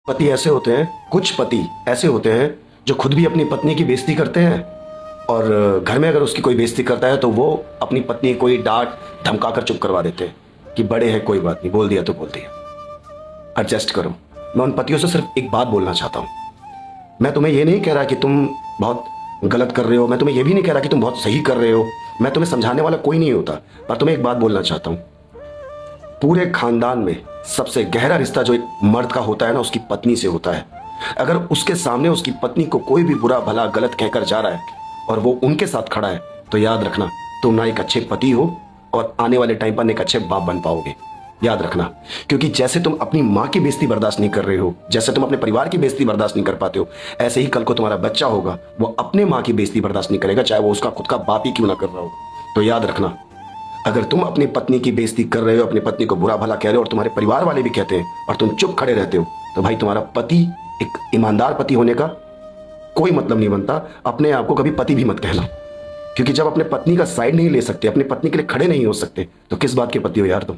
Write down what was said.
पति ऐसे होते हैं, कुछ पति ऐसे होते हैं जो खुद भी अपनी पत्नी की बेइज्जती करते हैं और घर में अगर उसकी कोई बेइज्जती करता है तो वो अपनी पत्नी को ही डांट धमका कर चुप करवा देते हैं कि बड़े हैं, कोई बात नहीं, बोल दिया तो बोल दिया, एडजस्ट करो। मैं उन पतियों से सिर्फ एक बात बोलना चाहता हूँ। मैं तुम्हें ये नहीं कह रहा कि तुम बहुत गलत कर रहे हो, मैं तुम्हें ये भी नहीं कह रहा कि तुम बहुत सही कर रहे हो, मैं तुम्हें समझाने वाला कोई नहीं होता, पर तुम्हें एक बात बोलना चाहता हूँ। पूरे खानदान में सबसे गहरा रिश्ता जो एक मर्द का होता है ना, उसकी पत्नी से होता है। अगर उसके सामने उसकी पत्नी को कोई भी बुरा भला गलत कहकर जा रहा है और वो उनके साथ खड़ा है, तो याद रखना तुम ना एक अच्छे पति हो और आने वाले टाइम पर एक अच्छे बाप बन पाओगे। याद रखना, क्योंकि जैसे तुम अपनी माँ की बेइज्जती बर्दाश्त नहीं कर रहे हो, जैसे तुम अपने परिवार की बेइज्जती बर्दाश्त नहीं कर पाते हो, ऐसे ही कल को तुम्हारा बच्चा होगा, वो अपने माँ की बेइज्जती बर्दाश्त नहीं करेगा, चाहे वो उसका खुद का बाप ही क्यों ना कर रहा हो। तो याद रखना, अगर तुम अपनी पत्नी की बेइज्जती कर रहे हो, अपनी पत्नी को बुरा भला कह रहे हो और तुम्हारे परिवार वाले भी कहते हैं और तुम चुप खड़े रहते हो, तो भाई तुम्हारा पति एक ईमानदार पति होने का कोई मतलब नहीं बनता। अपने आप को कभी पति भी मत कहना, क्योंकि जब अपने पत्नी का साइड नहीं ले सकते, अपनी पत्नी के लिए खड़े नहीं हो सकते, तो किस बात के पति हो यार तुम।